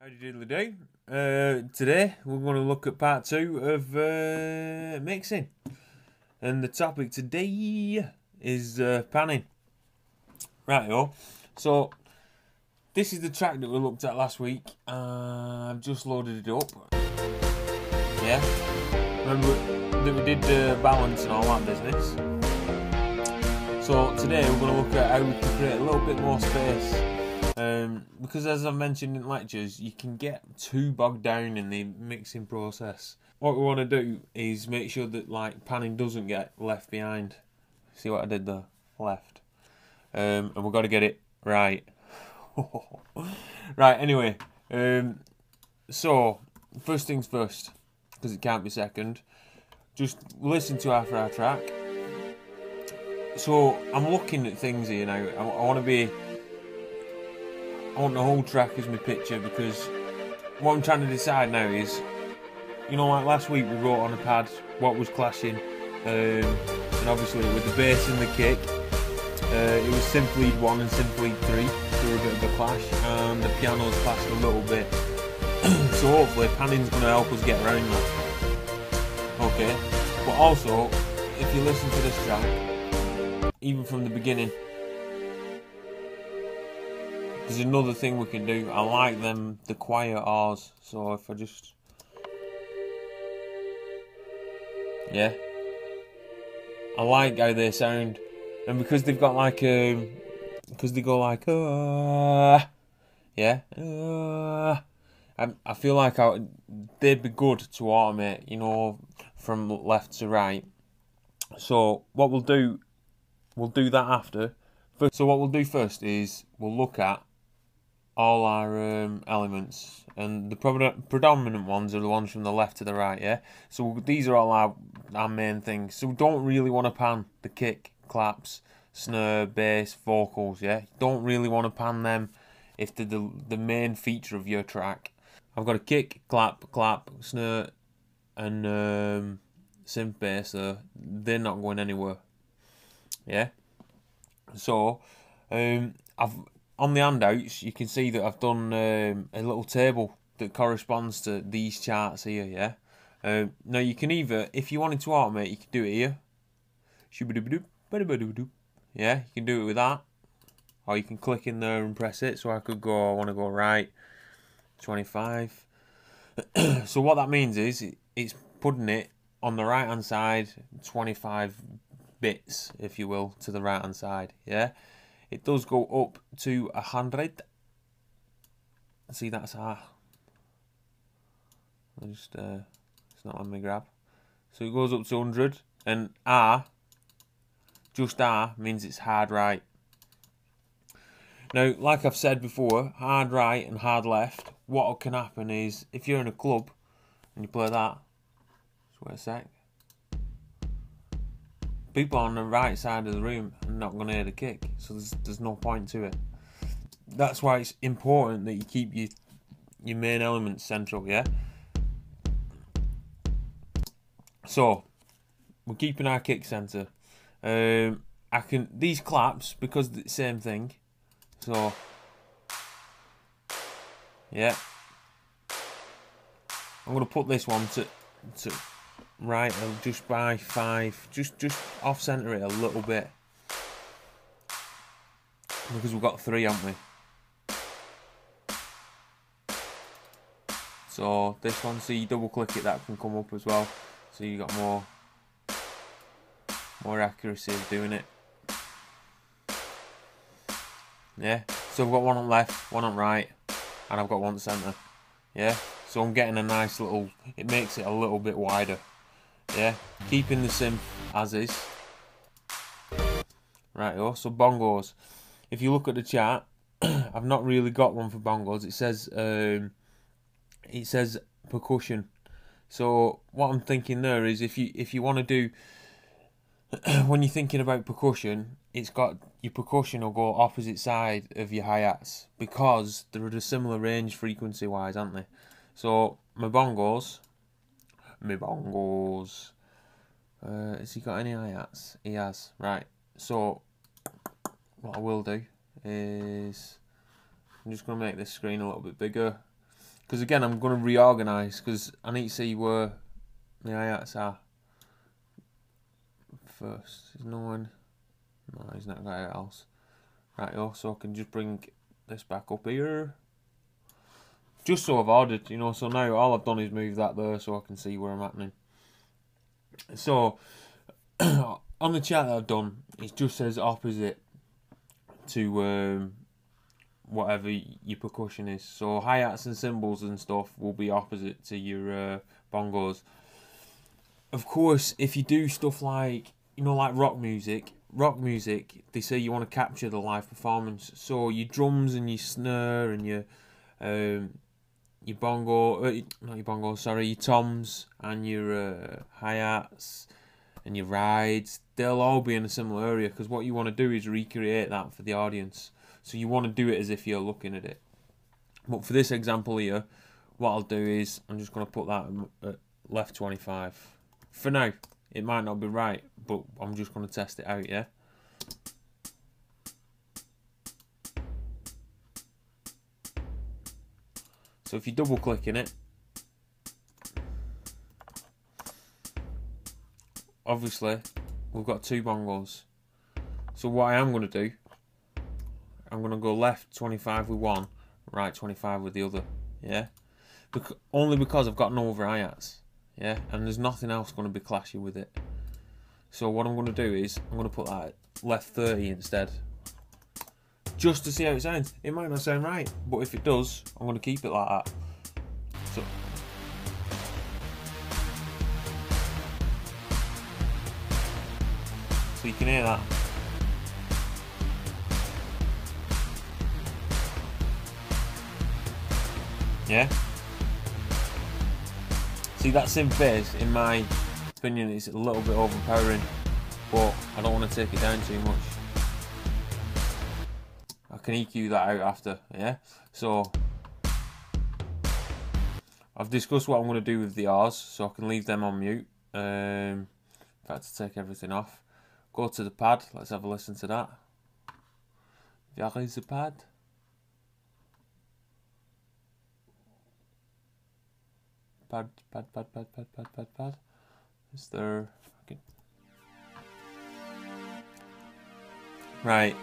How do you do? Today we're going to look at part 2 of mixing, and the topic today is panning. Right, so this is the track that we looked at last week. I've just loaded it up. Yeah, remember that we did balance and all that business. So today we're going to look at how we can create a little bit more space. Because as I mentioned in lectures, you can get too bogged down in the mixing process. What we want to do is make sure that panning doesn't get left behind. See what I did there? Left. And we've got to get it right. Right, anyway. So, first things first, because it can't be second. Just listen to our track. So, I'm looking at things here now. I want the whole track as my picture, because what I'm trying to decide now is, like last week we wrote on a pad what was clashing, and obviously with the bass and the kick, it was synth lead 1 and synth lead 3, so a bit of a clash, and the piano's clashed a little bit. So hopefully panning's going to help us get around that. Okay, but also, if you listen to this track, even from the beginning, there's another thing we can do. I like the quiet R's. So if I just, yeah, I like how they sound, and because they've got because they go yeah, I feel like they'd be good to automate, from left to right. So what we'll do that after. So what we'll do first is we'll look at all our elements, and the predominant ones are the ones from the left to the right, yeah? So these are all our main things. So we don't really want to pan the kick, claps, snare, bass, vocals, yeah? You don't really want to pan them if they're the main feature of your track. I've got a kick, clap, snare, and synth bass, so they're not going anywhere, yeah? So, on the handouts, you can see that I've done a little table that corresponds to these charts here, yeah? Now, you can either, if you wanted to automate, you can do it here. Yeah, you can do it with that. Or you can click in there and press it. So I want to go right, 25. So what that means is, it's putting it on the right-hand side, 25 bits, if you will, to the right-hand side, yeah? It does go up to 100. See, that's R. It's not on me grab. So it goes up to 100, and R, just R, means it's hard right. Now, like I've said before, hard right and hard left, what can happen is, if you're in a club and you play that, just wait a sec, people on the right side of the room are not going to hear the kick, so there's no point to it. That's why it's important that you keep your main elements central, yeah? So, we're keeping our kick centre. These claps, because it's the same thing, so, yeah. I'm going to put this one to right, just by 5, just off centre it a little bit, because we've got 3, haven't we? So this one, so you double click it, that can come up as well, so you got more accuracy of doing it. Yeah, so I've got one on left, one on right, and I've got one centre, yeah? So I'm getting a nice little, it makes it a little bit wider, yeah? Keeping the synth as is. Right, so bongos. If you look at the chart, I've not really got one for bongos. It says percussion. So what I'm thinking there is, if you want to do, when you're thinking about percussion, it's got your percussion will go opposite side of your hi-hats, because they're at a similar range frequency wise, aren't they? So my bongos. Has he got any hi-hats? He has. Right. So what I will do is, I'm just going to make this screen a little bit bigger. because again I'm going to reorganise, because I need to see where the hi-hats are first. Is no one? No, he's not got it else. Right, so I can just bring this back up here. Just so I've ordered, you know, so now all I've done is move that there so I can see where I'm happening. So, on the chart that I've done, it just says opposite to whatever your percussion is. So, hi-hats and cymbals and stuff will be opposite to your bongos. Of course, if you do stuff like, you know, like rock music, they say you want to capture the live performance. So, your drums and your snare and your bongo, not your bongo, sorry, your toms and your hi-hats and your rides, they'll all be in a similar area, because what you want to do is recreate that for the audience. So you want to do it as if you're looking at it. But for this example here, what I'll do is I'm just going to put that at left 25. For now, it might not be right, but I'm just going to test it out, yeah? So if you double click in it, obviously we've got two bongos. So what I am going to do, I'm going to go left 25 with one, right 25 with the other, yeah? Only because I've got no other hi-hats, yeah? And there's nothing else going to be clashy with it. So what I'm going to do is, I'm going to put that left 30 instead. Just to see how it sounds. It might not sound right, but if it does, I'm going to keep it like that. So you can hear that. Yeah? See, that synth bass, in my opinion, is a little bit overpowering, but I don't want to take it down too much. I can EQ that out after, yeah? So, I've discussed what I'm going to do with the R's, so I can leave them on mute. In fact, to take everything off. Go to the pad, let's have a listen to that. Where is the pad? Pad. Is there... Okay. Right.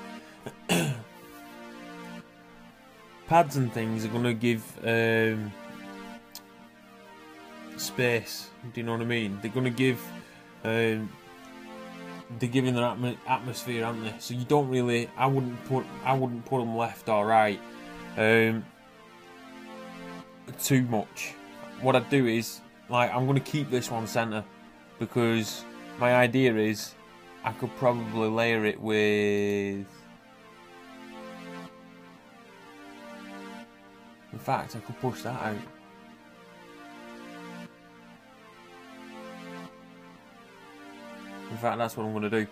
Pads and things are going to give space. Do you know what I mean? They're going to give... they're giving their atmosphere, aren't they? So you don't really... I wouldn't put them left or right too much. What I'd do is, like, I'm going to keep this one centre, because my idea is I could probably layer it with... In fact, I could push that out. In fact, that's what I'm going to do.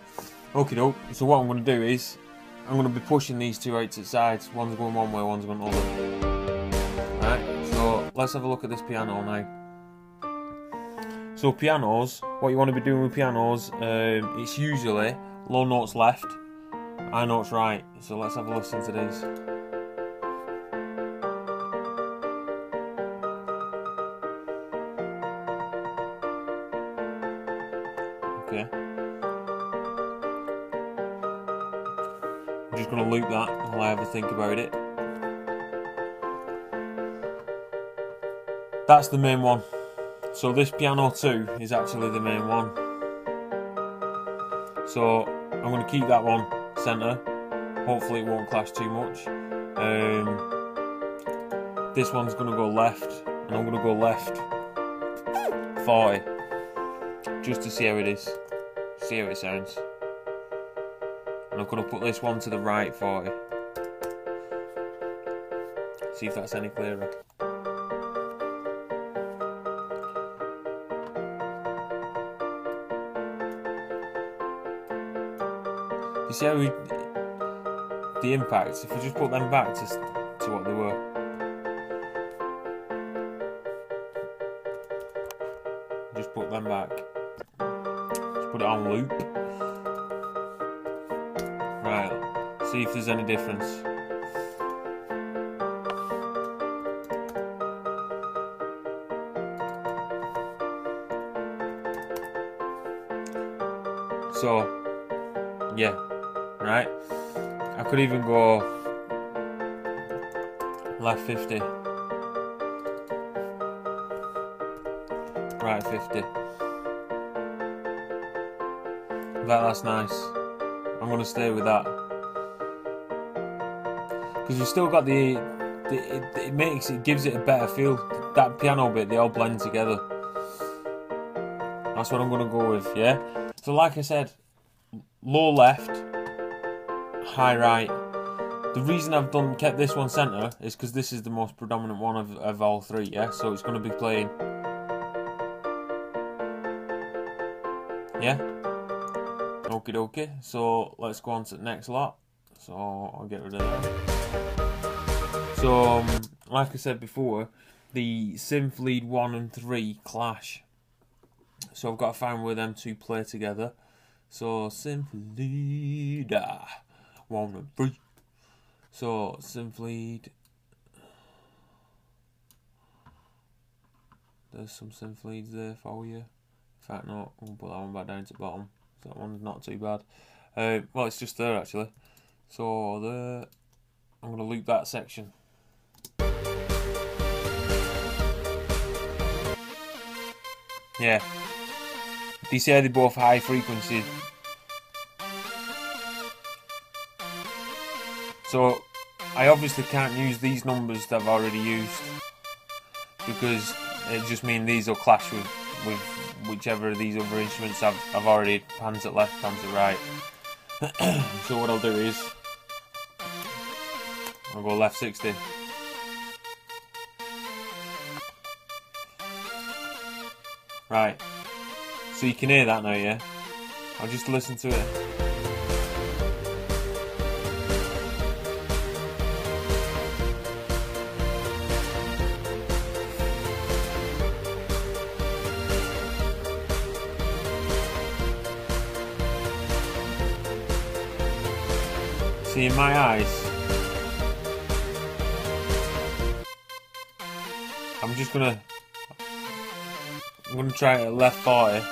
Okie doke. So what I'm going to do is, I'm going to be pushing these two out to the sides. One's going one way, one's going the other. Right, so let's have a look at this piano now. So pianos, what you want to be doing with pianos, it's usually low notes left, high notes right. So let's have a listen to these. Okay. I'm just going to loop that while I have a think about it. That's the main one. So this piano 2 is actually the main one. So I'm going to keep that one centre. Hopefully it won't clash too much. This one's going to go left, and I'm going to go left 40. Just to see how it is. See how it sounds. And I'm going to put this one to the right 40. See if that's any clearer. You see how the impacts, if we just put them back to what they were. Just put them back. Just put it on loop. Right, see if there's any difference. So, yeah, right? I could even go left 50, right 50. That's nice. I'm going to stay with that. Because you've still got it gives it a better feel. That piano bit, they all blend together. That's what I'm going to go with, yeah? So like I said, low left, high right. The reason I've kept this one centre is because this is the most predominant one of all three, yeah? So it's going to be playing, yeah? Okie dokie. So let's go on to the next lot. So I'll get rid of that. So, like I said before, the synth lead 1 and 3 clash. So I've got to find where them two play together. So synth lead 1 and 3. So synth lead. There's some synth leads there for you. In fact, no, we'll put that one back down to the bottom. So that one's not too bad. Well, it's just there actually. So there, I'm going to loop that section. Yeah. Do you see how they both high frequency? So I obviously can't use these numbers that I've already used because it just means these will clash with whichever of these other instruments I've already pans at left, pans at right. So what I'll do is I'll go left 60. Right. So you can hear that now, yeah? I'll just listen to it. See, in my eyes, I'm gonna try it at left 40.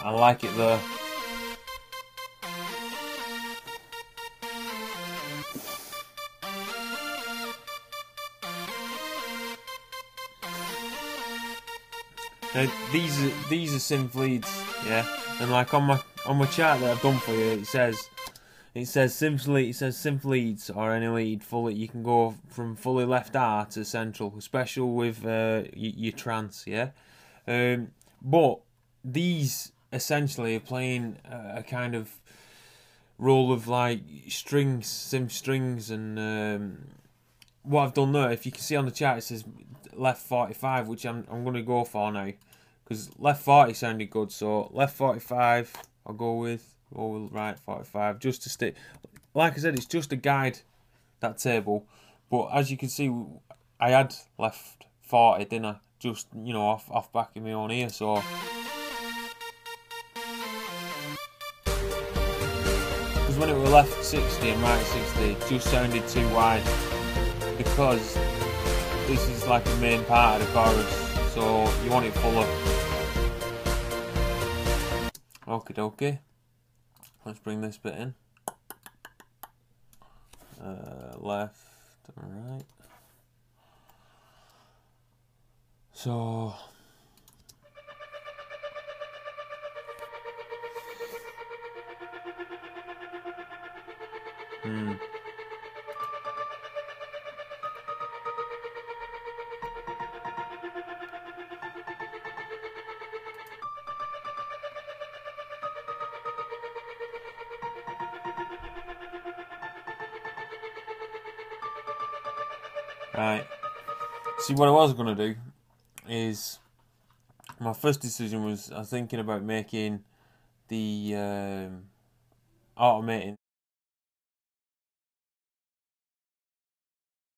I like it there. Now, these are synth leads, yeah. And like on my chart that I've done for you, it says synth leads or any lead fully. You can go from fully left R to central, especially with your trance, yeah. But these essentially are playing a kind of role of like strings, synth strings, and what I've done there, if you can see on the chart, it says left 45, which I'm going to go for now, because left 40 sounded good. So left 45, I'll go with right 45, just to stick. Like I said, it's just a guide, that table. But as you can see, I had left 40, didn't I? Just, you know, off back of my own ear. So because when it was left 60 and right 60, it just sounded too wide, because this is like the main part of the chorus, so you want it fuller. Okie dokie. Let's bring this bit in. Left and right. So right. See, what I was going to do is, my first decision was, I was thinking about making the automating